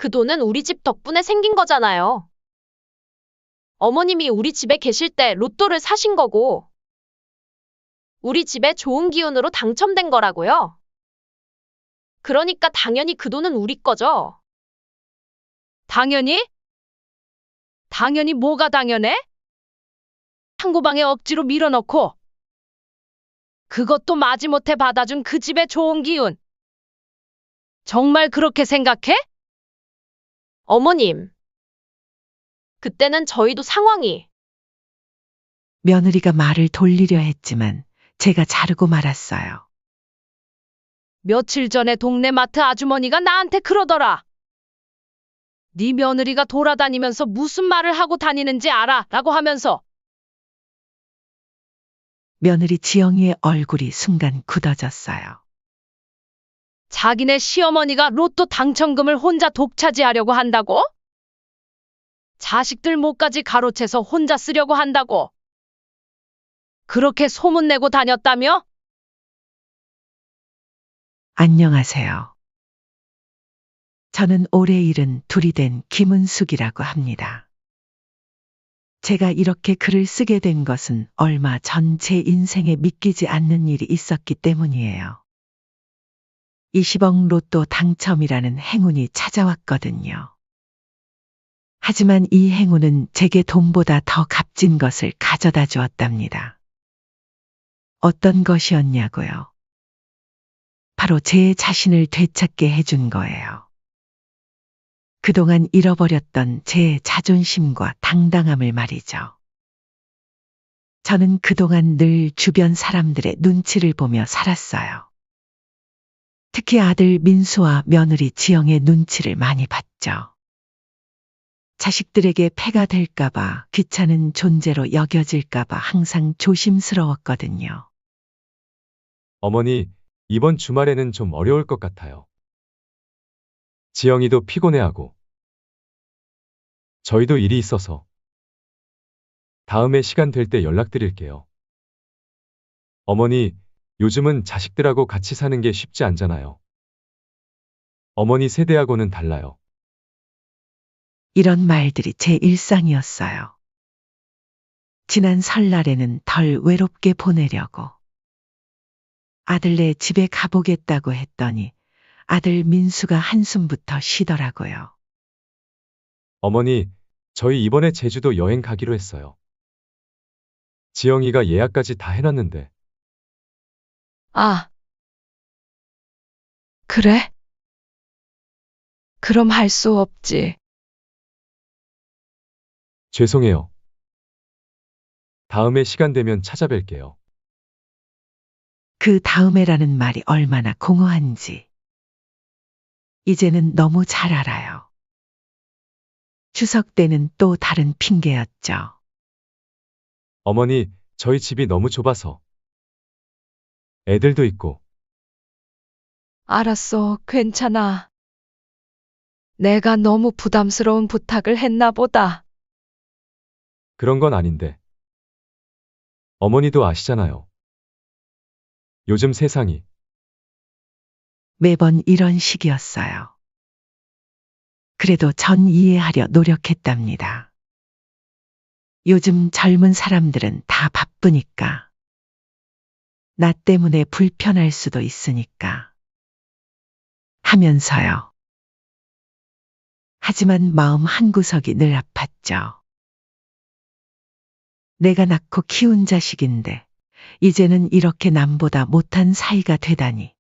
그 돈은 우리 집 덕분에 생긴 거잖아요. 어머님이 우리 집에 계실 때 로또를 사신 거고, 우리 집에 좋은 기운으로 당첨된 거라고요. 그러니까 당연히 그 돈은 우리 거죠. 당연히? 당연히 뭐가 당연해? 창고방에 억지로 밀어넣고 그것도 마지못해 받아준 그 집의 좋은 기운. 정말 그렇게 생각해? 어머님, 그때는 저희도 상황이 며느리가 말을 돌리려 했지만 제가 자르고 말았어요. 며칠 전에 동네 마트 아주머니가 나한테 그러더라. 네 며느리가 돌아다니면서 무슨 말을 하고 다니는지 알아? 라고 하면서. 며느리 지영이의 얼굴이 순간 굳어졌어요. 자기네 시어머니가 로또 당첨금을 혼자 독차지하려고 한다고? 자식들 목까지 가로채서 혼자 쓰려고 한다고? 그렇게 소문내고 다녔다며? 안녕하세요. 저는 올해 72이 된 김은숙이라고 합니다. 제가 이렇게 글을 쓰게 된 것은 얼마 전 제 인생에 믿기지 않는 일이 있었기 때문이에요. 20억 로또 당첨이라는 행운이 찾아왔거든요. 하지만 이 행운은 제게 돈보다 더 값진 것을 가져다 주었답니다. 어떤 것이었냐고요? 바로 제 자신을 되찾게 해준 거예요. 그동안 잃어버렸던 제 자존심과 당당함을 말이죠. 저는 그동안 늘 주변 사람들의 눈치를 보며 살았어요. 특히 아들 민수와 며느리 지영의 눈치를 많이 봤죠. 자식들에게 폐가 될까봐, 귀찮은 존재로 여겨질까봐 항상 조심스러웠거든요. 어머니, 이번 주말에는 좀 어려울 것 같아요. 지영이도 피곤해하고, 저희도 일이 있어서. 다음에 시간 될 때 연락드릴게요. 어머니, 요즘은 자식들하고 같이 사는 게 쉽지 않잖아요. 어머니 세대하고는 달라요. 이런 말들이 제 일상이었어요. 지난 설날에는 덜 외롭게 보내려고 아들네 집에 가보겠다고 했더니 아들 민수가 한숨부터 쉬더라고요. 어머니, 저희 이번에 제주도 여행 가기로 했어요. 지영이가 예약까지 다 해놨는데. 아, 그래? 그럼 할 수 없지. 죄송해요. 다음에 시간 되면 찾아뵐게요. 그 다음에라는 말이 얼마나 공허한지 이제는 너무 잘 알아요. 추석 때는 또 다른 핑계였죠. 어머니, 저희 집이 너무 좁아서. 애들도 있고. 알았어, 괜찮아. 내가 너무 부담스러운 부탁을 했나 보다. 그런 건 아닌데. 어머니도 아시잖아요. 요즘 세상이. 매번 이런 식이었어요. 그래도 전 이해하려 노력했답니다. 요즘 젊은 사람들은 다 바쁘니까. 나 때문에 불편할 수도 있으니까. 하면서요. 하지만 마음 한구석이 늘 아팠죠. 내가 낳고 키운 자식인데 이제는 이렇게 남보다 못한 사이가 되다니.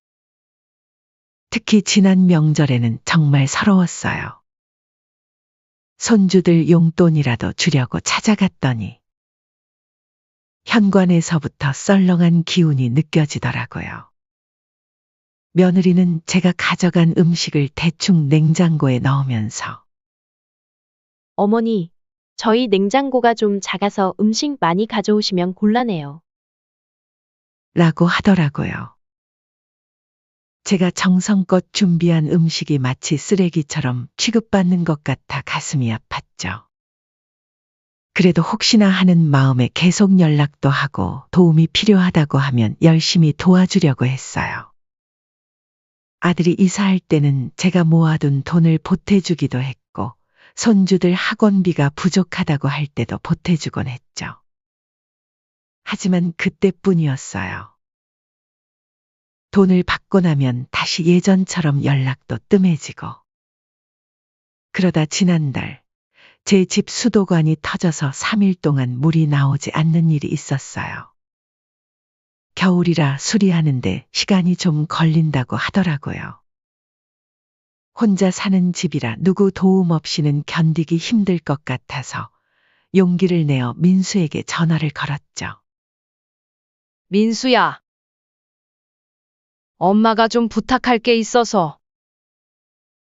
특히 지난 명절에는 정말 서러웠어요. 손주들 용돈이라도 주려고 찾아갔더니 현관에서부터 썰렁한 기운이 느껴지더라고요. 며느리는 제가 가져간 음식을 대충 냉장고에 넣으면서 어머니, 저희 냉장고가 좀 작아서 음식 많이 가져오시면 곤란해요. 라고 하더라고요. 제가 정성껏 준비한 음식이 마치 쓰레기처럼 취급받는 것 같아 가슴이 아팠죠. 그래도 혹시나 하는 마음에 계속 연락도 하고 도움이 필요하다고 하면 열심히 도와주려고 했어요. 아들이 이사할 때는 제가 모아둔 돈을 보태주기도 했고, 손주들 학원비가 부족하다고 할 때도 보태주곤 했죠. 하지만 그때뿐이었어요. 돈을 받고 나면 다시 예전처럼 연락도 뜸해지고. 그러다 지난달, 제 집 수도관이 터져서 3일 동안 물이 나오지 않는 일이 있었어요. 겨울이라 수리하는데 시간이 좀 걸린다고 하더라고요. 혼자 사는 집이라 누구 도움 없이는 견디기 힘들 것 같아서 용기를 내어 민수에게 전화를 걸었죠. 민수야. 엄마가 좀 부탁할 게 있어서.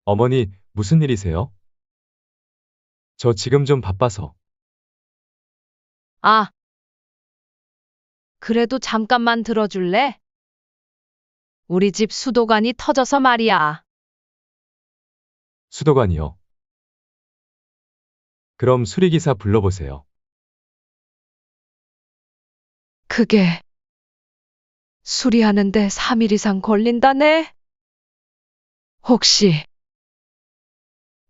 어머니, 무슨 일이세요? 저 지금 좀 바빠서. 아. 그래도 잠깐만 들어줄래? 우리 집 수도관이 터져서 말이야. 수도관이요. 그럼 수리기사 불러보세요. 그게 수리하는데 3일 이상 걸린다네? 혹시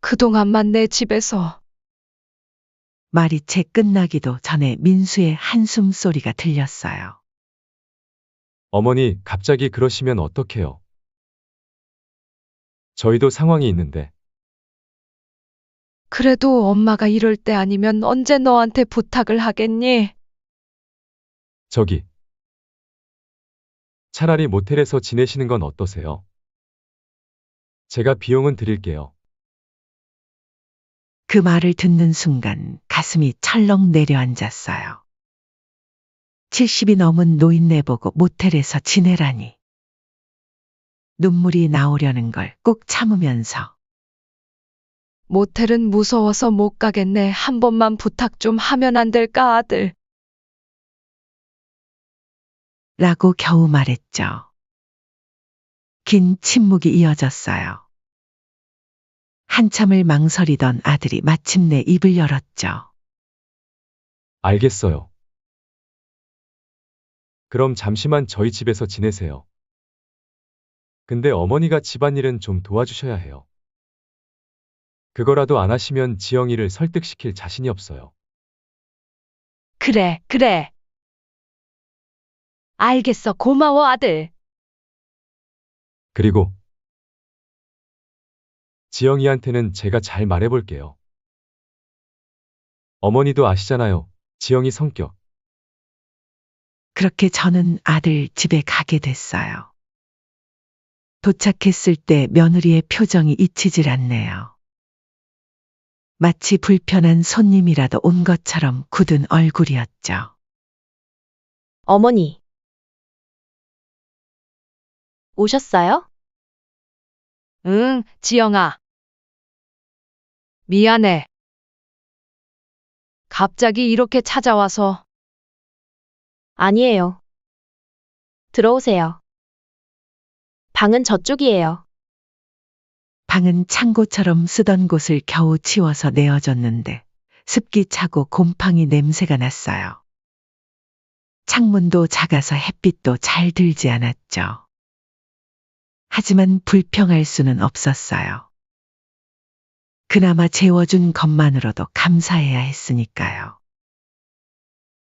그동안만 내 집에서 말이 채 끝나기도 전에 민수의 한숨 소리가 들렸어요. 어머니, 갑자기 그러시면 어떡해요? 저희도 상황이 있는데. 그래도 엄마가 이럴 때 아니면 언제 너한테 부탁을 하겠니? 저기. 차라리 모텔에서 지내시는 건 어떠세요? 제가 비용은 드릴게요. 그 말을 듣는 순간 가슴이 철렁 내려앉았어요. 70이 넘은 노인네 보고 모텔에서 지내라니. 눈물이 나오려는 걸 꾹 참으면서 모텔은 무서워서 못 가겠네. 한 번만 부탁 좀 하면 안 될까, 아들? 라고 겨우 말했죠. 긴 침묵이 이어졌어요. 한참을 망설이던 아들이 마침내 입을 열었죠. 알겠어요. 그럼 잠시만 저희 집에서 지내세요. 근데 어머니가 집안일은 좀 도와주셔야 해요. 그거라도 안 하시면 지영이를 설득시킬 자신이 없어요. 그래, 그래. 알겠어. 고마워, 아들. 그리고 지영이한테는 제가 잘 말해볼게요. 어머니도 아시잖아요. 지영이 성격. 그렇게 저는 아들 집에 가게 됐어요. 도착했을 때 며느리의 표정이 잊히질 않네요. 마치 불편한 손님이라도 온 것처럼 굳은 얼굴이었죠. 어머니. 오셨어요? 응, 지영아. 미안해. 갑자기 이렇게 찾아와서. 아니에요. 들어오세요. 방은 저쪽이에요. 방은 창고처럼 쓰던 곳을 겨우 치워서 내어줬는데 습기 차고 곰팡이 냄새가 났어요. 창문도 작아서 햇빛도 잘 들지 않았죠. 하지만 불평할 수는 없었어요. 그나마 재워준 것만으로도 감사해야 했으니까요.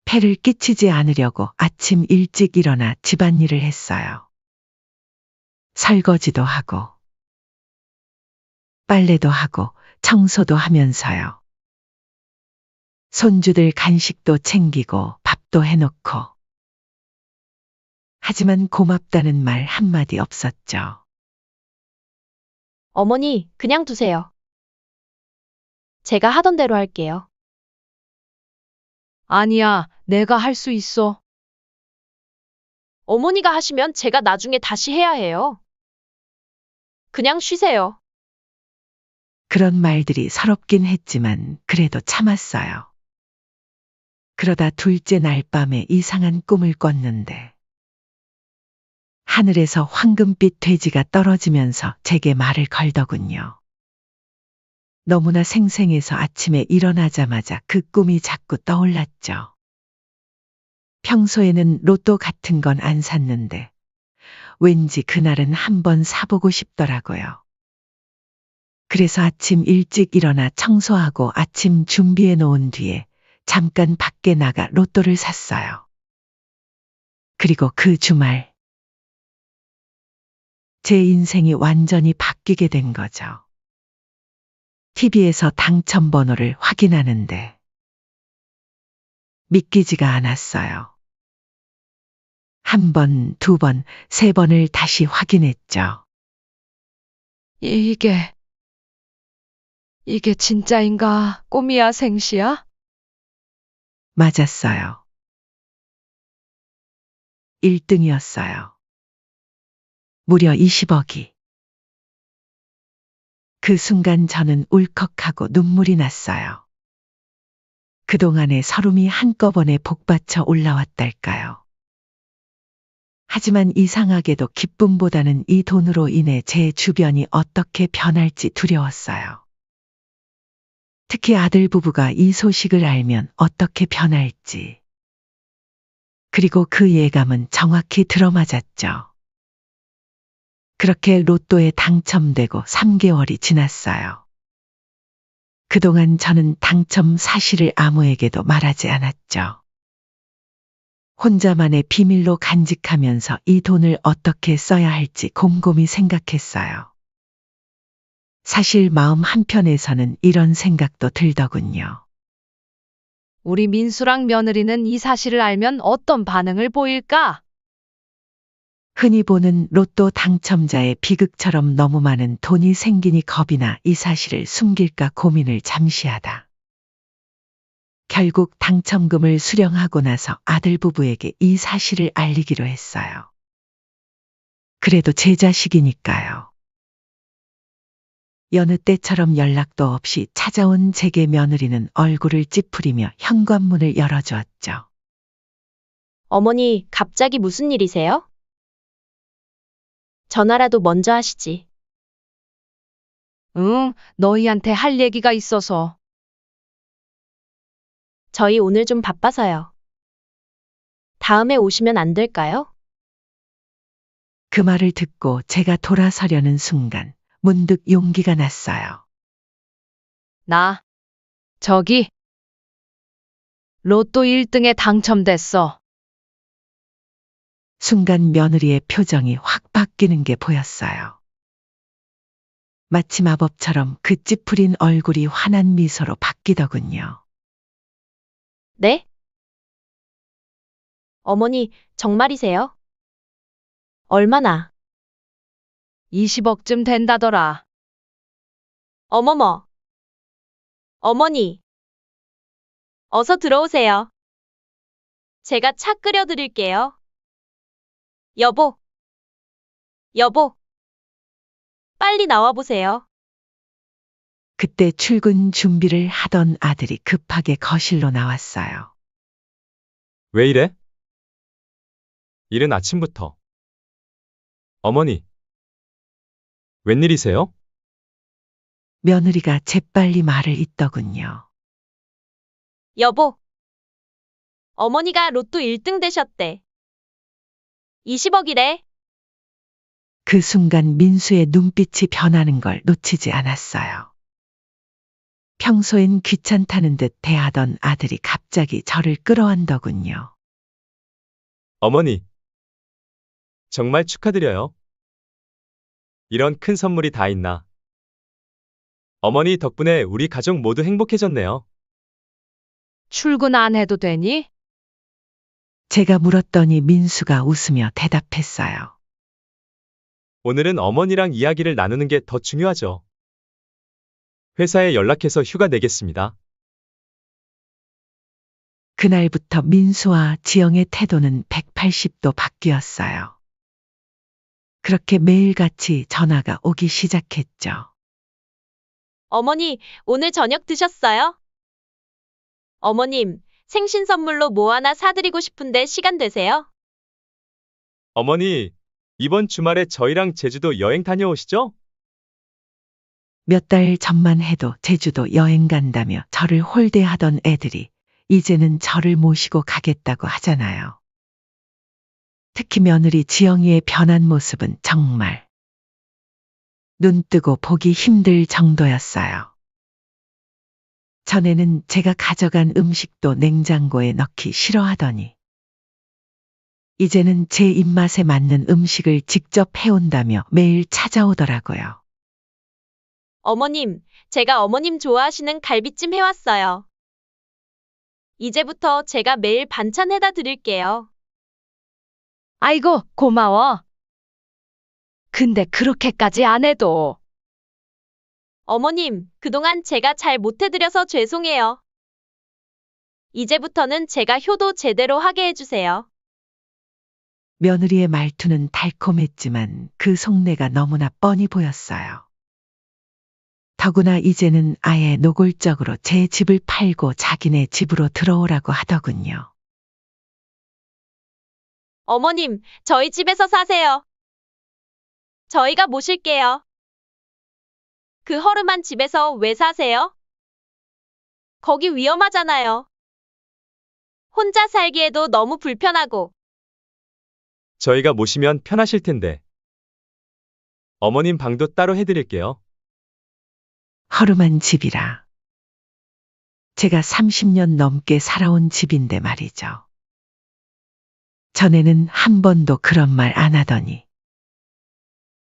폐를 끼치지 않으려고 아침 일찍 일어나 집안일을 했어요. 설거지도 하고 빨래도 하고 청소도 하면서요. 손주들 간식도 챙기고 밥도 해놓고. 하지만 고맙다는 말 한마디 없었죠. 어머니, 그냥 두세요. 제가 하던 대로 할게요. 아니야, 내가 할 수 있어. 어머니가 하시면 제가 나중에 다시 해야 해요. 그냥 쉬세요. 그런 말들이 서럽긴 했지만 그래도 참았어요. 그러다 둘째 날 밤에 이상한 꿈을 꿨는데 하늘에서 황금빛 돼지가 떨어지면서 제게 말을 걸더군요. 너무나 생생해서 아침에 일어나자마자 그 꿈이 자꾸 떠올랐죠. 평소에는 로또 같은 건 안 샀는데 왠지 그날은 한번 사보고 싶더라고요. 그래서 아침 일찍 일어나 청소하고 아침 준비해 놓은 뒤에 잠깐 밖에 나가 로또를 샀어요. 그리고 그 주말, 제 인생이 완전히 바뀌게 된 거죠. TV에서 당첨번호를 확인하는데 믿기지가 않았어요. 한 번, 두 번, 세 번을 다시 확인했죠. 이게 진짜인가? 꿈이야, 생시야? 맞았어요. 1등이었어요. 무려 20억이. 그 순간 저는 울컥하고 눈물이 났어요. 그동안의 서름이 한꺼번에 복받쳐 올라왔달까요. 하지만 이상하게도 기쁨보다는 이 돈으로 인해 제 주변이 어떻게 변할지 두려웠어요. 특히 아들 부부가 이 소식을 알면 어떻게 변할지. 그리고 그 예감은 정확히 들어맞았죠. 그렇게 로또에 당첨되고 3개월이 지났어요. 그동안 저는 당첨 사실을 아무에게도 말하지 않았죠. 혼자만의 비밀로 간직하면서 이 돈을 어떻게 써야 할지 곰곰이 생각했어요. 사실 마음 한편에서는 이런 생각도 들더군요. 우리 민수랑 며느리는 이 사실을 알면 어떤 반응을 보일까? 흔히 보는 로또 당첨자의 비극처럼 너무 많은 돈이 생기니 겁이 나 이 사실을 숨길까 고민을 잠시 하다. 결국 당첨금을 수령하고 나서 아들 부부에게 이 사실을 알리기로 했어요. 그래도 제 자식이니까요. 여느 때처럼 연락도 없이 찾아온 제게 며느리는 얼굴을 찌푸리며 현관문을 열어주었죠. 어머니, 갑자기 무슨 일이세요? 전화라도 먼저 하시지. 응, 너희한테 할 얘기가 있어서. 저희 오늘 좀 바빠서요. 다음에 오시면 안 될까요? 그 말을 듣고 제가 돌아서려는 순간 문득 용기가 났어요. 저기, 로또 1등에 당첨됐어. 순간 며느리의 표정이 확 바뀌는 게 보였어요. 마치 마법처럼 그 찌푸린 얼굴이 환한 미소로 바뀌더군요. 네? 어머니, 정말이세요? 얼마나? 20억쯤 된다더라. 어머머. 어머니. 어서 들어오세요. 제가 차 끓여드릴게요. 여보. 여보. 빨리 나와보세요. 그때 출근 준비를 하던 아들이 급하게 거실로 나왔어요. 왜 이래? 이른 아침부터. 어머니. 웬일이세요? 며느리가 재빨리 말을 잇더군요. 여보. 어머니가 로또 1등 되셨대. 20억이래. 그 순간 민수의 눈빛이 변하는 걸 놓치지 않았어요. 평소엔 귀찮다는 듯 대하던 아들이 갑자기 저를 끌어안더군요. 어머니. 정말 축하드려요. 이런 큰 선물이 다 있나. 어머니 덕분에 우리 가족 모두 행복해졌네요. 출근 안 해도 되니? 제가 물었더니 민수가 웃으며 대답했어요. 오늘은 어머니랑 이야기를 나누는 게 더 중요하죠. 회사에 연락해서 휴가 내겠습니다. 그날부터 민수와 지영의 태도는 180도 바뀌었어요. 그렇게 매일같이 전화가 오기 시작했죠. 어머니, 오늘 저녁 드셨어요? 어머님, 생신 선물로 뭐 하나 사드리고 싶은데 시간 되세요? 어머니, 이번 주말에 저희랑 제주도 여행 다녀오시죠? 몇 달 전만 해도 제주도 여행 간다며 저를 홀대하던 애들이 이제는 저를 모시고 가겠다고 하잖아요. 특히 며느리 지영이의 변한 모습은 정말 눈 뜨고 보기 힘들 정도였어요. 전에는 제가 가져간 음식도 냉장고에 넣기 싫어하더니 이제는 제 입맛에 맞는 음식을 직접 해온다며 매일 찾아오더라고요. 어머님, 제가 어머님 좋아하시는 갈비찜 해왔어요. 이제부터 제가 매일 반찬 해다 드릴게요. 아이고, 고마워. 근데 그렇게까지 안 해도. 어머님, 그동안 제가 잘 못해드려서 죄송해요. 이제부터는 제가 효도 제대로 하게 해주세요. 며느리의 말투는 달콤했지만 그 속내가 너무나 뻔히 보였어요. 더구나 이제는 아예 노골적으로 제 집을 팔고 자기네 집으로 들어오라고 하더군요. 어머님, 저희 집에서 사세요. 저희가 모실게요. 그 허름한 집에서 왜 사세요? 거기 위험하잖아요. 혼자 살기에도 너무 불편하고. 저희가 모시면 편하실 텐데. 어머님 방도 따로 해드릴게요. 허름한 집이라. 제가 30년 넘게 살아온 집인데 말이죠. 전에는 한 번도 그런 말 안 하더니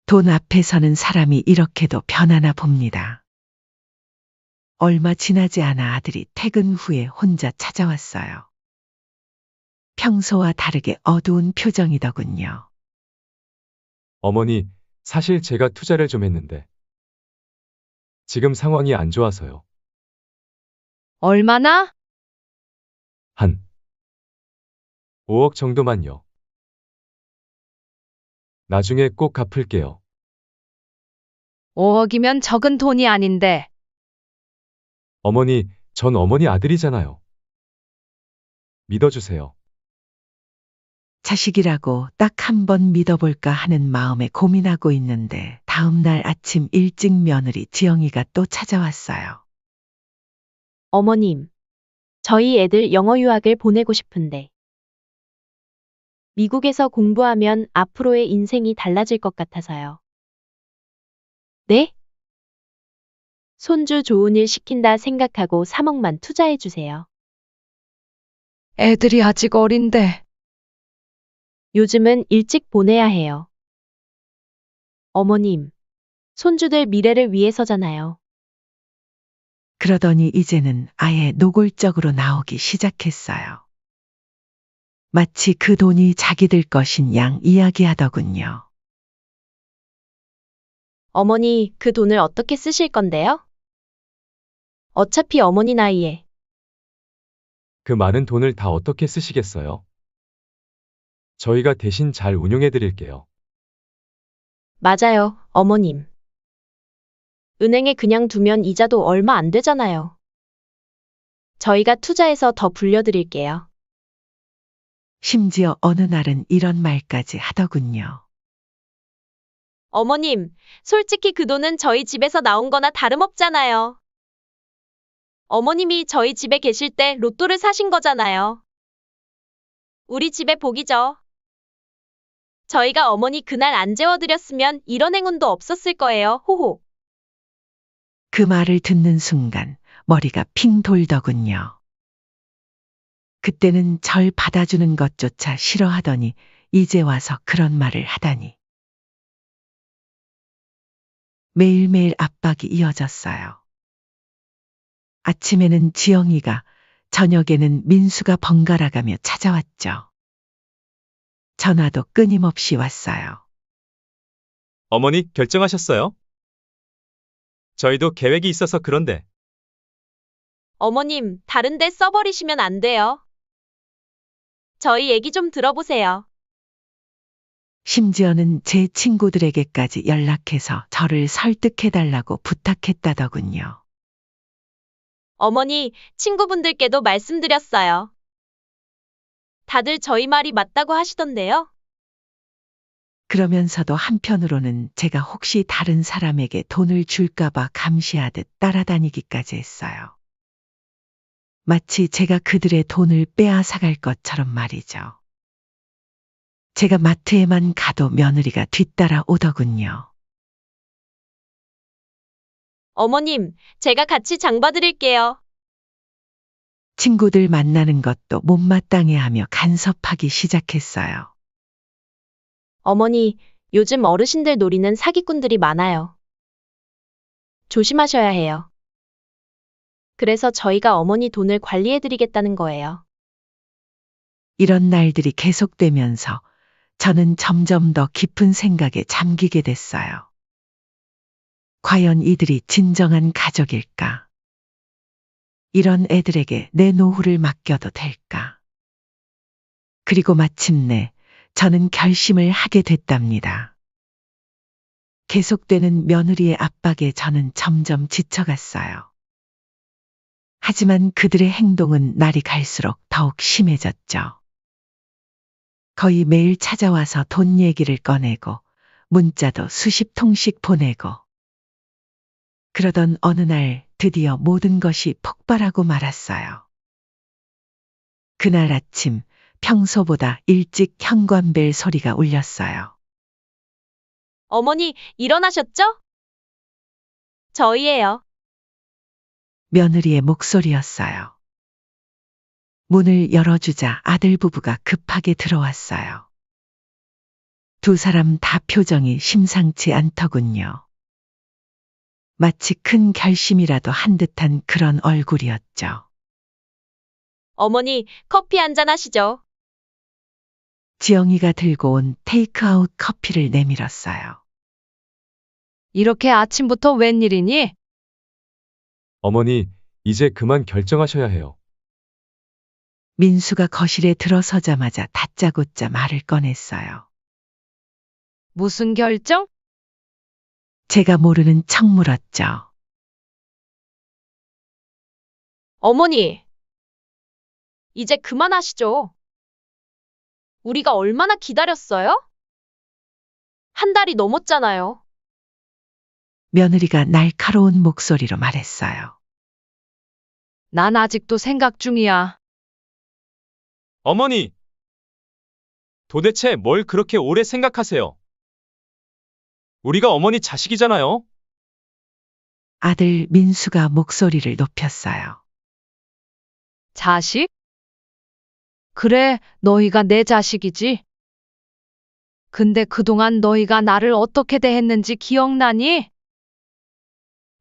돈 앞에 서는 사람이 이렇게도 변하나 봅니다. 얼마 지나지 않아 아들이 퇴근 후에 혼자 찾아왔어요. 평소와 다르게 어두운 표정이더군요. 어머니, 사실 제가 투자를 좀 했는데 지금 상황이 안 좋아서요. 얼마나? 한 5억 정도만요. 나중에 꼭 갚을게요. 5억이면 적은 돈이 아닌데. 어머니, 전 어머니 아들이잖아요. 믿어주세요. 자식이라고 딱 한 번 믿어볼까 하는 마음에 고민하고 있는데 다음 날 아침 일찍 며느리 지영이가 또 찾아왔어요. 어머님, 저희 애들 영어 유학을 보내고 싶은데. 미국에서 공부하면 앞으로의 인생이 달라질 것 같아서요. 네? 손주 좋은 일 시킨다 생각하고 3억만 투자해 주세요. 애들이 아직 어린데. 요즘은 일찍 보내야 해요. 어머님, 손주들 미래를 위해서잖아요. 그러더니 이제는 아예 노골적으로 나오기 시작했어요. 마치 그 돈이 자기들 것인 양 이야기하더군요. 어머니, 그 돈을 어떻게 쓰실 건데요? 어차피 어머니 나이에. 그 많은 돈을 다 어떻게 쓰시겠어요? 저희가 대신 잘 운용해 드릴게요. 맞아요, 어머님. 은행에 그냥 두면 이자도 얼마 안 되잖아요. 저희가 투자해서 더 불려드릴게요. 심지어 어느 날은 이런 말까지 하더군요. 어머님, 솔직히 그 돈은 저희 집에서 나온 거나 다름없잖아요. 어머님이 저희 집에 계실 때 로또를 사신 거잖아요. 우리 집의 복이죠. 저희가 어머니 그날 안 재워드렸으면 이런 행운도 없었을 거예요. 호호. 그 말을 듣는 순간 머리가 핑 돌더군요. 그때는 절 받아주는 것조차 싫어하더니 이제 와서 그런 말을 하다니. 매일매일 압박이 이어졌어요. 아침에는 지영이가, 저녁에는 민수가 번갈아가며 찾아왔죠. 전화도 끊임없이 왔어요. 어머니 결정하셨어요? 저희도 계획이 있어서 그런데. 어머님, 다른 데 써버리시면 안 돼요. 저희 얘기 좀 들어보세요. 심지어는 제 친구들에게까지 연락해서 저를 설득해달라고 부탁했다더군요. 어머니, 친구분들께도 말씀드렸어요. 다들 저희 말이 맞다고 하시던데요. 그러면서도 한편으로는 제가 혹시 다른 사람에게 돈을 줄까봐 감시하듯 따라다니기까지 했어요. 마치 제가 그들의 돈을 빼앗아갈 것처럼 말이죠. 제가 마트에만 가도 며느리가 뒤따라 오더군요. 어머님, 제가 같이 장 봐드릴게요. 친구들 만나는 것도 못마땅해 하며 간섭하기 시작했어요. 어머니, 요즘 어르신들 노리는 사기꾼들이 많아요. 조심하셔야 해요. 그래서 저희가 어머니 돈을 관리해드리겠다는 거예요. 이런 날들이 계속되면서 저는 점점 더 깊은 생각에 잠기게 됐어요. 과연 이들이 진정한 가족일까? 이런 애들에게 내 노후를 맡겨도 될까? 그리고 마침내 저는 결심을 하게 됐답니다. 계속되는 며느리의 압박에 저는 점점 지쳐갔어요. 하지만 그들의 행동은 날이 갈수록 더욱 심해졌죠. 거의 매일 찾아와서 돈 얘기를 꺼내고 문자도 수십 통씩 보내고 그러던 어느 날 드디어 모든 것이 폭발하고 말았어요. 그날 아침 평소보다 일찍 현관벨 소리가 울렸어요. 어머니, 일어나셨죠? 저희예요. 며느리의 목소리였어요. 문을 열어주자 아들 부부가 급하게 들어왔어요. 두 사람 다 표정이 심상치 않더군요. 마치 큰 결심이라도 한 듯한 그런 얼굴이었죠. 어머니, 커피 한잔 하시죠. 지영이가 들고 온 테이크아웃 커피를 내밀었어요. 이렇게 아침부터 웬일이니? 어머니, 이제 그만 결정하셔야 해요. 민수가 거실에 들어서자마자 다짜고짜 말을 꺼냈어요. 무슨 결정? 제가 모르는 척 물었죠. 어머니, 이제 그만하시죠. 우리가 얼마나 기다렸어요? 한 달이 넘었잖아요. 며느리가 날카로운 목소리로 말했어요. 난 아직도 생각 중이야. 어머니! 도대체 뭘 그렇게 오래 생각하세요? 우리가 어머니 자식이잖아요. 아들 민수가 목소리를 높였어요. 자식? 그래, 너희가 내 자식이지. 근데 그동안 너희가 나를 어떻게 대했는지 기억나니?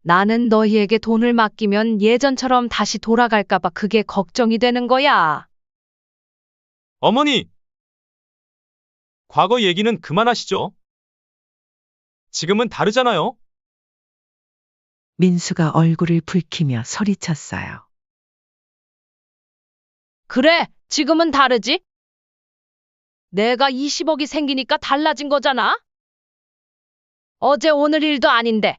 나는 너희에게 돈을 맡기면 예전처럼 다시 돌아갈까봐 그게 걱정이 되는 거야. 어머니! 과거 얘기는 그만하시죠. 지금은 다르잖아요. 민수가 얼굴을 붉히며 소리쳤어요. 그래, 지금은 다르지? 내가 20억이 생기니까 달라진 거잖아? 어제 오늘 일도 아닌데.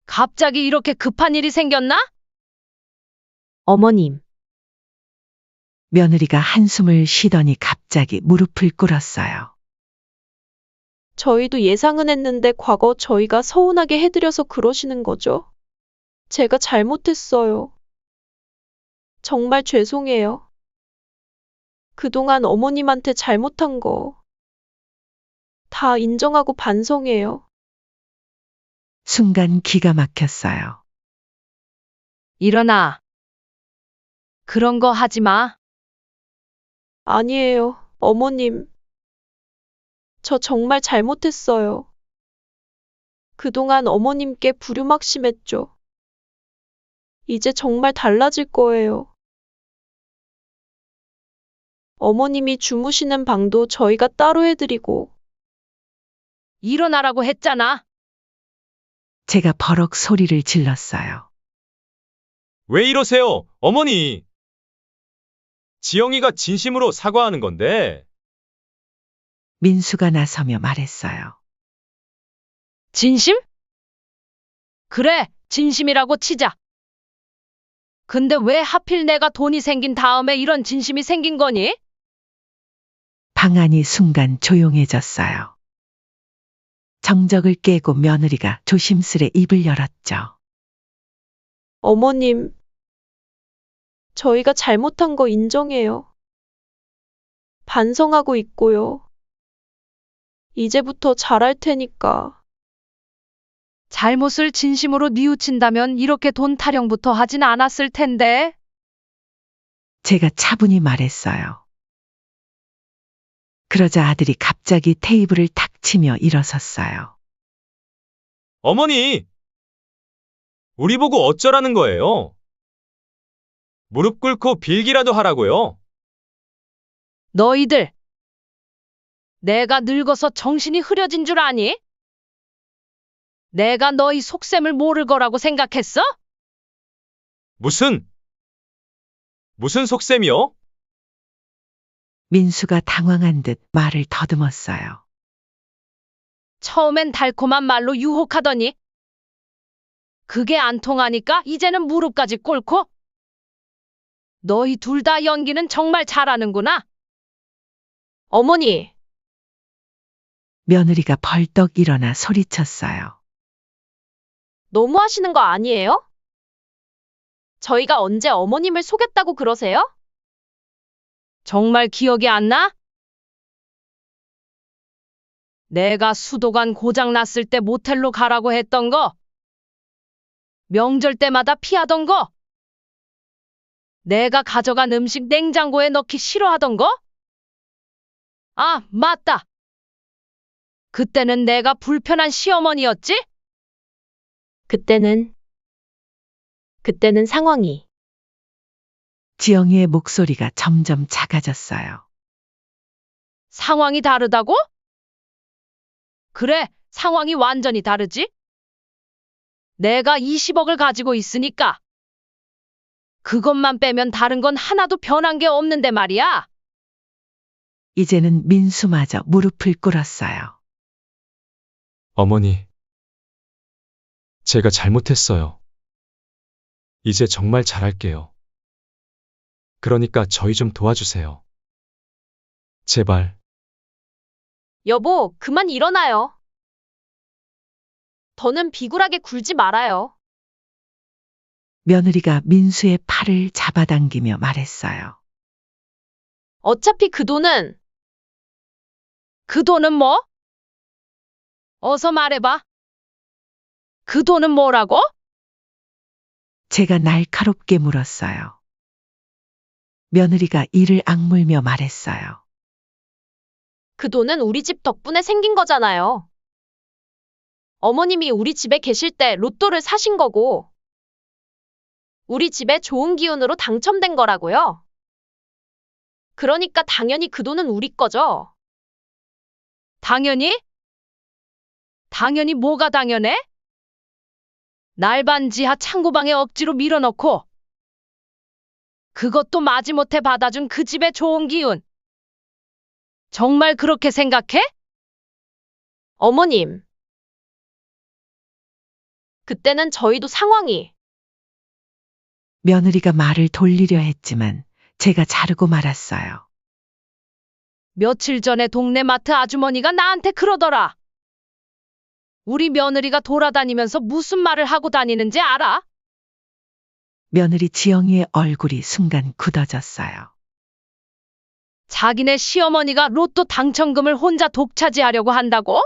갑자기 이렇게 급한 일이 생겼나? 어머님, 며느리가 한숨을 쉬더니 갑자기 무릎을 꿇었어요. 저희도 예상은 했는데 과거 저희가 서운하게 해드려서 그러시는 거죠? 제가 잘못했어요. 정말 죄송해요. 그동안 어머님한테 잘못한 거 다 인정하고 반성해요. 순간 기가 막혔어요. 일어나. 그런 거 하지 마. 아니에요, 어머님. 저 정말 잘못했어요. 그동안 어머님께 불효막 심했죠. 이제 정말 달라질 거예요. 어머님이 주무시는 방도 저희가 따로 해드리고, 일어나라고 했잖아. 제가 버럭 소리를 질렀어요. 왜 이러세요, 어머니? 지영이가 진심으로 사과하는 건데. 민수가 나서며 말했어요. 진심? 그래, 진심이라고 치자. 근데 왜 하필 내가 돈이 생긴 다음에 이런 진심이 생긴 거니? 방 안이 순간 조용해졌어요. 정적을 깨고 며느리가 조심스레 입을 열었죠. 어머님, 저희가 잘못한 거 인정해요. 반성하고 있고요. 이제부터 잘할 테니까. 잘못을 진심으로 뉘우친다면 이렇게 돈 타령부터 하진 않았을 텐데. 제가 차분히 말했어요. 그러자 아들이 갑자기 테이블을 탁 치며 일어섰어요. 어머니! 우리 보고 어쩌라는 거예요? 무릎 꿇고 빌기라도 하라고요? 너희들, 내가 늙어서 정신이 흐려진 줄 아니? 내가 너희 속셈을 모를 거라고 생각했어? 무슨 속셈이요? 민수가 당황한 듯 말을 더듬었어요. 처음엔 달콤한 말로 유혹하더니 그게 안 통하니까 이제는 무릎까지 꿇고? 너희 둘 다 연기는 정말 잘하는구나. 어머니, 며느리가 벌떡 일어나 소리쳤어요. 너무하시는 거 아니에요? 저희가 언제 어머님을 속였다고 그러세요? 정말 기억이 안 나? 내가 수도관 고장 났을 때 모텔로 가라고 했던 거, 명절 때마다 피하던 거, 내가 가져간 음식 냉장고에 넣기 싫어하던 거? 아, 맞다. 그때는 내가 불편한 시어머니였지? 그때는 상황이. 지영이의 목소리가 점점 작아졌어요. 상황이 다르다고? 그래, 상황이 완전히 다르지? 내가 20억을 가지고 있으니까. 그것만 빼면 다른 건 하나도 변한 게 없는데 말이야. 이제는 민수마저 무릎을 꿇었어요. 어머니, 제가 잘못했어요. 이제 정말 잘할게요. 그러니까 저희 좀 도와주세요. 제발. 여보, 그만 일어나요. 더는 비굴하게 굴지 말아요. 며느리가 민수의 팔을 잡아당기며 말했어요. 어차피 그 돈은 그 돈은 뭐? 어서 말해봐. 그 돈은 뭐라고? 제가 날카롭게 물었어요. 며느리가 이를 악물며 말했어요. 그 돈은 우리 집 덕분에 생긴 거잖아요. 어머님이 우리 집에 계실 때 로또를 사신 거고, 우리 집에 좋은 기운으로 당첨된 거라고요. 그러니까 당연히 그 돈은 우리 거죠. 당연히? 당연히 뭐가 당연해? 날반 지하 창고방에 억지로 밀어넣고 그것도 마지못해 받아준 그 집의 좋은 기운. 정말 그렇게 생각해? 어머님, 그때는 저희도 상황이. 며느리가 말을 돌리려 했지만 제가 자르고 말았어요. 며칠 전에 동네 마트 아주머니가 나한테 그러더라. 우리 며느리가 돌아다니면서 무슨 말을 하고 다니는지 알아? 며느리 지영이의 얼굴이 순간 굳어졌어요. 자기네 시어머니가 로또 당첨금을 혼자 독차지하려고 한다고?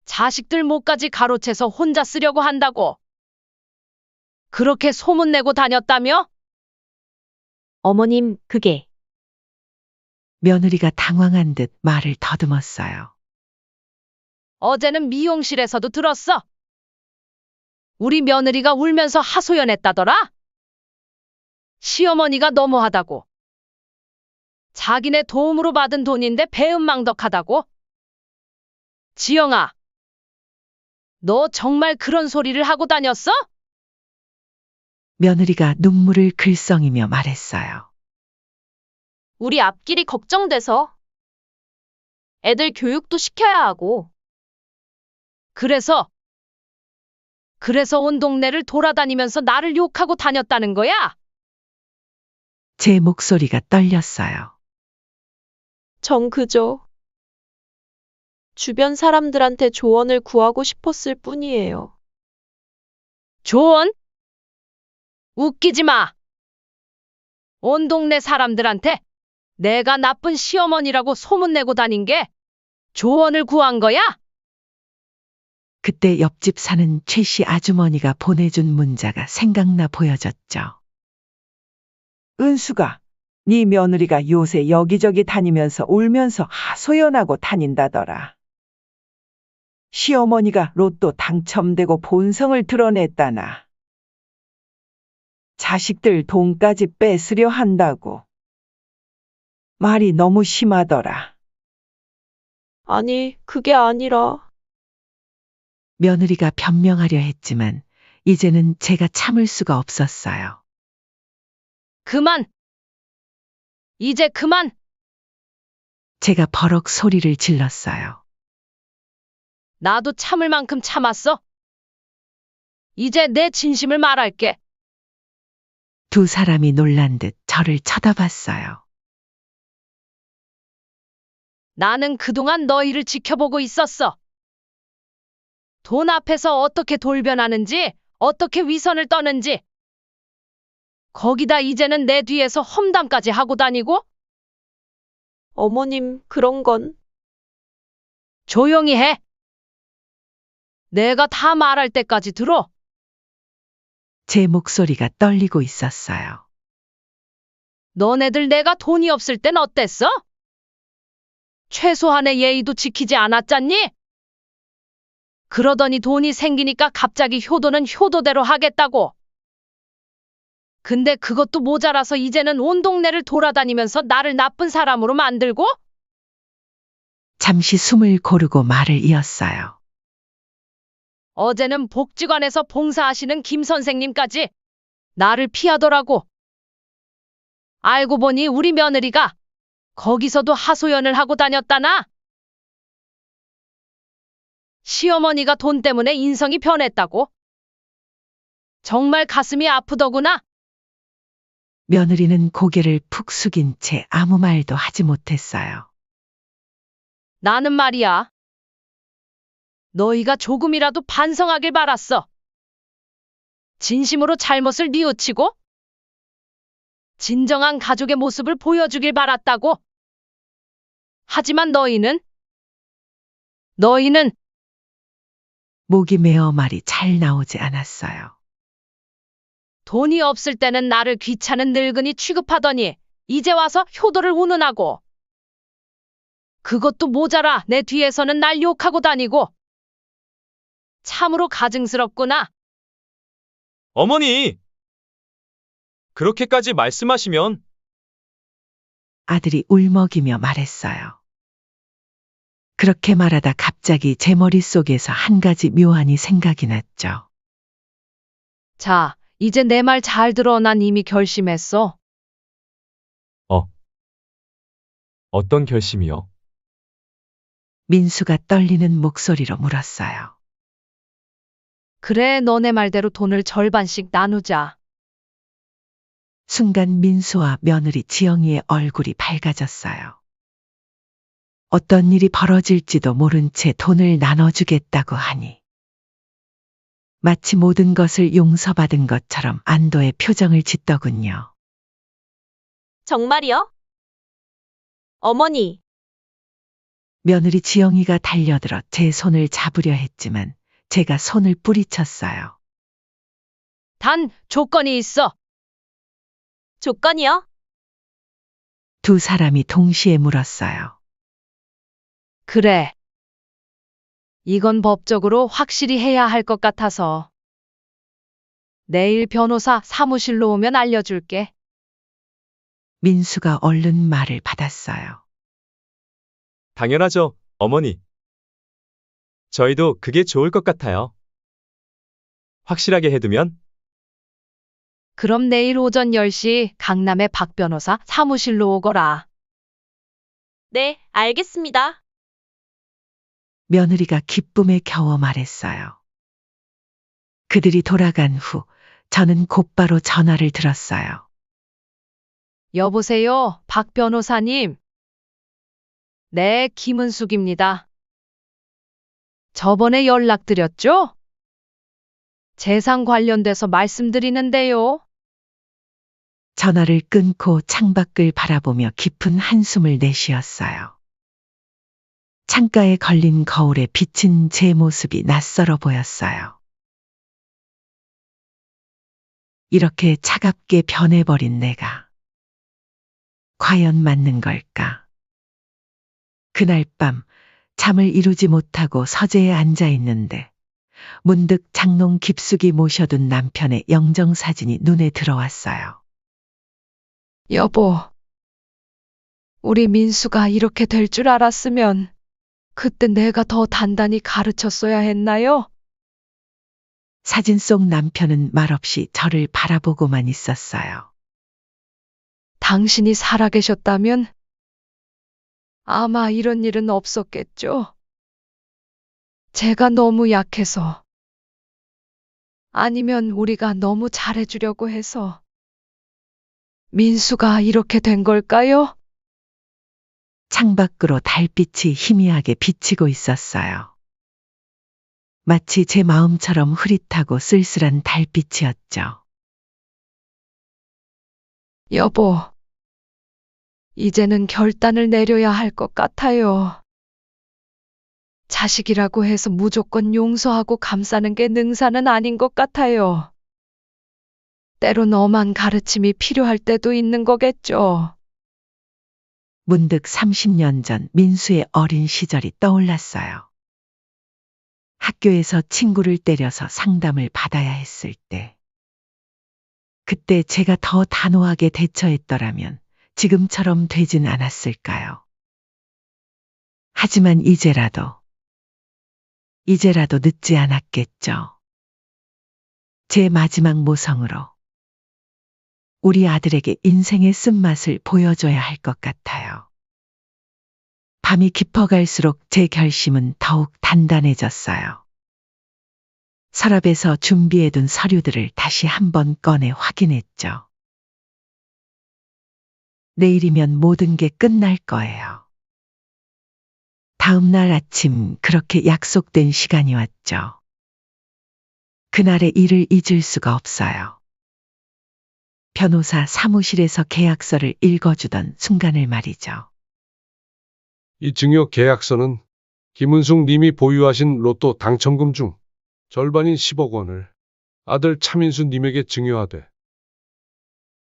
자식들 목까지 가로채서 혼자 쓰려고 한다고? 그렇게 소문내고 다녔다며? 어머님, 그게. 며느리가 당황한 듯 말을 더듬었어요. 어제는 미용실에서도 들었어. 우리 며느리가 울면서 하소연했다더라. 시어머니가 너무하다고. 자기네 도움으로 받은 돈인데 배은망덕하다고. 지영아, 너 정말 그런 소리를 하고 다녔어? 며느리가 눈물을 글썽이며 말했어요. 우리 앞길이 걱정돼서. 애들 교육도 시켜야 하고. 그래서 온 동네를 돌아다니면서 나를 욕하고 다녔다는 거야? 제 목소리가 떨렸어요. 전 그저 주변 사람들한테 조언을 구하고 싶었을 뿐이에요. 조언? 웃기지 마. 온 동네 사람들한테 내가 나쁜 시어머니라고 소문내고 다닌 게 조언을 구한 거야? 그때 옆집 사는 최 씨 아주머니가 보내준 문자가 생각나 보여졌죠. 은수가, 네 며느리가 요새 여기저기 다니면서 울면서 하소연하고 다닌다더라. 시어머니가 로또 당첨되고 본성을 드러냈다나. 자식들 돈까지 뺏으려 한다고. 말이 너무 심하더라. 아니, 그게 아니라. 며느리가 변명하려 했지만 이제는 제가 참을 수가 없었어요. 그만! 이제 그만! 제가 버럭 소리를 질렀어요. 나도 참을 만큼 참았어. 이제 내 진심을 말할게. 두 사람이 놀란 듯 저를 쳐다봤어요. 나는 그동안 너희를 지켜보고 있었어. 돈 앞에서 어떻게 돌변하는지, 어떻게 위선을 떠는지. 거기다 이제는 내 뒤에서 험담까지 하고 다니고? 어머님, 그런 건. 조용히 해. 내가 다 말할 때까지 들어. 제 목소리가 떨리고 있었어요. 너네들 내가 돈이 없을 땐 어땠어? 최소한의 예의도 지키지 않았잖니? 그러더니 돈이 생기니까 갑자기 효도는 효도대로 하겠다고. 근데 그것도 모자라서 이제는 온 동네를 돌아다니면서 나를 나쁜 사람으로 만들고? 잠시 숨을 고르고 말을 이었어요. 어제는 복지관에서 봉사하시는 김 선생님까지 나를 피하더라고. 알고 보니 우리 며느리가 거기서도 하소연을 하고 다녔다나? 시어머니가 돈 때문에 인성이 변했다고? 정말 가슴이 아프더구나. 며느리는 고개를 푹 숙인 채 아무 말도 하지 못했어요. 나는 말이야. 너희가 조금이라도 반성하길 바랐어. 진심으로 잘못을 뉘우치고 진정한 가족의 모습을 보여주길 바랐다고. 하지만 너희는 목이 메어 말이 잘 나오지 않았어요. 돈이 없을 때는 나를 귀찮은 늙은이 취급하더니 이제 와서 효도를 운운하고. 그것도 모자라 내 뒤에서는 날 욕하고 다니고. 참으로 가증스럽구나. 어머니! 그렇게까지 말씀하시면 아들이 울먹이며 말했어요. 그렇게 말하다 갑자기 제 머릿속에서 한 가지 묘안이 생각이 났죠. 자, 이제 내 말 잘 들어. 난 이미 결심했어. 어떤 결심이요? 민수가 떨리는 목소리로 물었어요. 그래, 너네 말대로 돈을 절반씩 나누자. 순간 민수와 며느리 지영이의 얼굴이 밝아졌어요. 어떤 일이 벌어질지도 모른 채 돈을 나눠주겠다고 하니 마치 모든 것을 용서받은 것처럼 안도의 표정을 짓더군요. 정말이요? 어머니, 며느리 지영이가 달려들어 제 손을 잡으려 했지만 제가 손을 뿌리쳤어요. 단 조건이 있어. 조건이요? 두 사람이 동시에 물었어요. 그래. 이건 법적으로 확실히 해야 할 것 같아서. 내일 변호사 사무실로 오면 알려줄게. 민수가 얼른 말을 받았어요. 당연하죠, 어머니. 저희도 그게 좋을 것 같아요. 확실하게 해두면 그럼 내일 오전 10시 강남의 박 변호사 사무실로 오거라. 네, 알겠습니다. 며느리가 기쁨에 겨워 말했어요. 그들이 돌아간 후 저는 곧바로 전화를 들었어요. 여보세요, 박 변호사님. 네, 김은숙입니다. 저번에 연락드렸죠? 재산 관련돼서 말씀드리는데요. 전화를 끊고 창밖을 바라보며 깊은 한숨을 내쉬었어요. 창가에 걸린 거울에 비친 제 모습이 낯설어 보였어요. 이렇게 차갑게 변해버린 내가 과연 맞는 걸까? 그날 밤 잠을 이루지 못하고 서재에 앉아 있는데 문득 장롱 깊숙이 모셔둔 남편의 영정사진이 눈에 들어왔어요. 여보, 우리 민수가 이렇게 될 줄 알았으면 그때 내가 더 단단히 가르쳤어야 했나요? 사진 속 남편은 말없이 저를 바라보고만 있었어요. 당신이 살아계셨다면 아마 이런 일은 없었겠죠. 제가 너무 약해서, 아니면 우리가 너무 잘해주려고 해서 민수가 이렇게 된 걸까요? 창밖으로 달빛이 희미하게 비치고 있었어요. 마치 제 마음처럼 흐릿하고 쓸쓸한 달빛이었죠. 여보, 이제는 결단을 내려야 할 것 같아요. 자식이라고 해서 무조건 용서하고 감싸는 게 능사는 아닌 것 같아요. 때론 엄한 가르침이 필요할 때도 있는 거겠죠. 문득 30년 전 민수의 어린 시절이 떠올랐어요. 학교에서 친구를 때려서 상담을 받아야 했을 때. 그때 제가 더 단호하게 대처했더라면 지금처럼 되진 않았을까요? 하지만 이제라도 늦지 않았겠죠. 제 마지막 모성으로 우리 아들에게 인생의 쓴맛을 보여줘야 할 것 같아요. 밤이 깊어갈수록 제 결심은 더욱 단단해졌어요. 서랍에서 준비해둔 서류들을 다시 한번 꺼내 확인했죠. 내일이면 모든 게 끝날 거예요. 다음 날 아침 그렇게 약속된 시간이 왔죠. 그날의 일을 잊을 수가 없어요. 변호사 사무실에서 계약서를 읽어주던 순간을 말이죠. 이 증여 계약서는 김은숙 님이 보유하신 로또 당첨금 중 절반인 10억 원을 아들 차민수 님에게 증여하되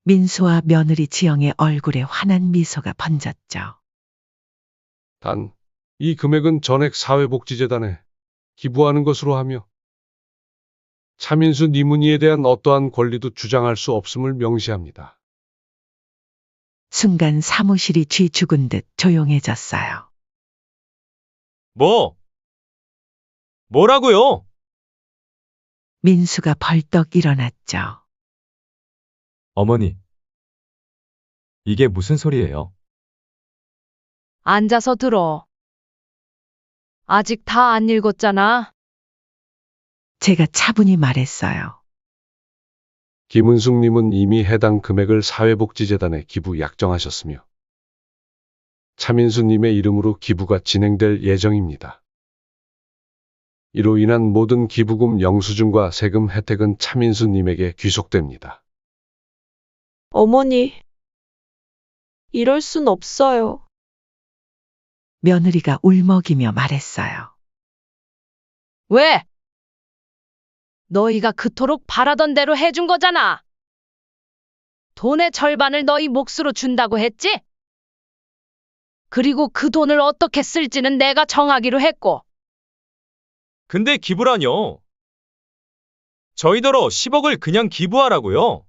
민수와 며느리 지영의 얼굴에 환한 미소가 번졌죠. 단 이 금액은 전액 사회복지재단에 기부하는 것으로 하며 차민수 니문희에 대한 어떠한 권리도 주장할 수 없음을 명시합니다. 순간 사무실이 쥐 죽은 듯 조용해졌어요. 뭐라고요? 민수가 벌떡 일어났죠. 어머니, 이게 무슨 소리예요? 앉아서 들어. 아직 다 안 읽었잖아. 제가 차분히 말했어요. 김은숙 님은 이미 해당 금액을 사회복지재단에 기부 약정하셨으며 차민수 님의 이름으로 기부가 진행될 예정입니다. 이로 인한 모든 기부금 영수증과 세금 혜택은 차민수 님에게 귀속됩니다. 어머니, 이럴 순 없어요. 며느리가 울먹이며 말했어요. 왜? 너희가 그토록 바라던 대로 해준 거잖아. 돈의 절반을 너희 몫으로 준다고 했지? 그리고 그 돈을 어떻게 쓸지는 내가 정하기로 했고. 근데 기부라뇨? 저희더러 10억을 그냥 기부하라고요?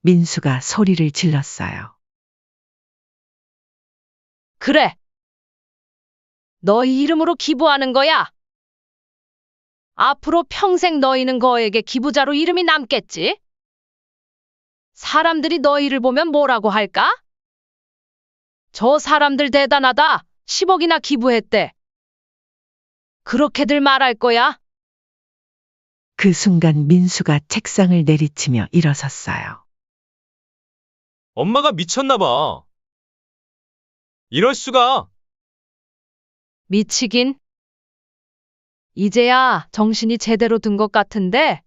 민수가 소리를 질렀어요. 그래. 너희 이름으로 기부하는 거야. 앞으로 평생 너희는 거액의 기부자로 이름이 남겠지? 사람들이 너희를 보면 뭐라고 할까? 저 사람들 대단하다. 10억이나 기부했대. 그렇게들 말할 거야? 그 순간 민수가 책상을 내리치며 일어섰어요. 엄마가 미쳤나 봐. 이럴 수가. 미치긴. 이제야 정신이 제대로 든 것 같은데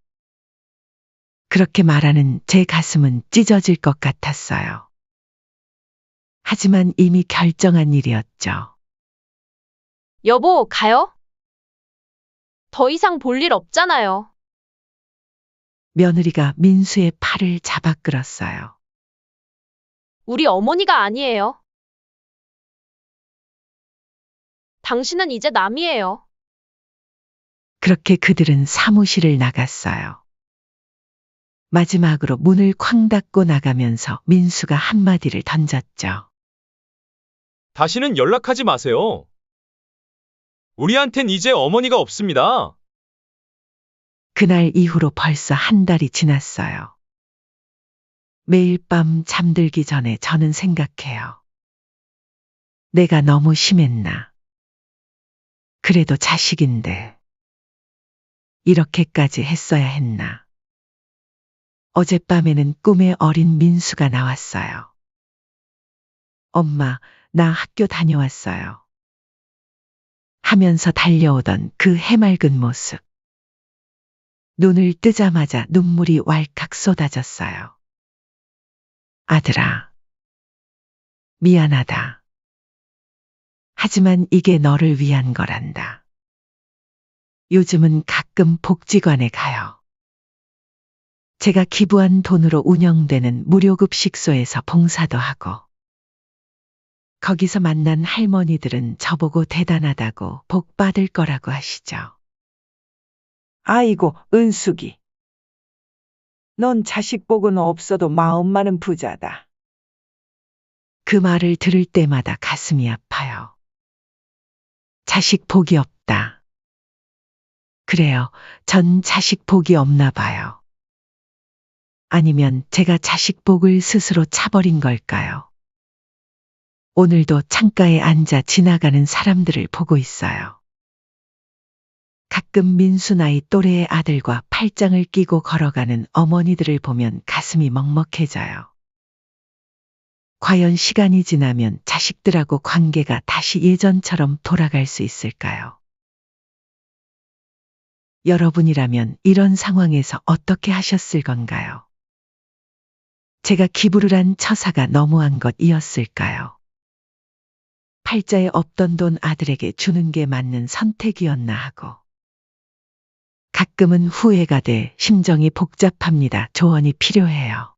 그렇게 말하는 제 가슴은 찢어질 것 같았어요. 하지만 이미 결정한 일이었죠. 여보, 가요? 더 이상 볼 일 없잖아요. 며느리가 민수의 팔을 잡아 끌었어요. 우리 어머니가 아니에요. 당신은 이제 남이에요. 그렇게 그들은 사무실을 나갔어요. 마지막으로 문을 쾅 닫고 나가면서 민수가 한마디를 던졌죠. 다시는 연락하지 마세요. 우리한텐 이제 어머니가 없습니다. 그날 이후로 벌써 한 달이 지났어요. 매일 밤 잠들기 전에 저는 생각해요. 내가 너무 심했나? 그래도 자식인데 이렇게까지 했어야 했나? 어젯밤에는 꿈에 어린 민수가 나왔어요. 엄마, 나 학교 다녀왔어요. 하면서 달려오던 그 해맑은 모습. 눈을 뜨자마자 눈물이 왈칵 쏟아졌어요. 아들아, 미안하다. 하지만 이게 너를 위한 거란다. 요즘은 가끔 복지관에 가요. 제가 기부한 돈으로 운영되는 무료급식소에서 봉사도 하고, 거기서 만난 할머니들은 저보고 대단하다고 복 받을 거라고 하시죠. 아이고, 은숙이. 넌 자식 복은 없어도 마음만은 부자다. 그 말을 들을 때마다 가슴이 아파요. 자식 복이 없다. 그래요, 전 자식 복이 없나 봐요. 아니면 제가 자식 복을 스스로 차버린 걸까요? 오늘도 창가에 앉아 지나가는 사람들을 보고 있어요. 가끔 민수 나이 또래의 아들과 팔짱을 끼고 걸어가는 어머니들을 보면 가슴이 먹먹해져요. 과연 시간이 지나면 자식들하고 관계가 다시 예전처럼 돌아갈 수 있을까요? 여러분이라면 이런 상황에서 어떻게 하셨을 건가요? 제가 기부를 한 처사가 너무한 것이었을까요? 팔자에 없던 돈 아들에게 주는 게 맞는 선택이었나 하고. 가끔은 후회가 돼 심정이 복잡합니다. 조언이 필요해요.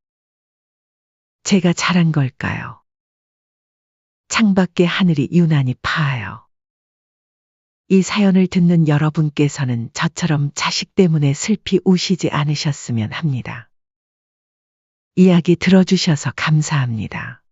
제가 잘한 걸까요? 창밖에 하늘이 유난히 파아요. 이 사연을 듣는 여러분께서는 저처럼 자식 때문에 슬피 우시지 않으셨으면 합니다. 이야기 들어주셔서 감사합니다.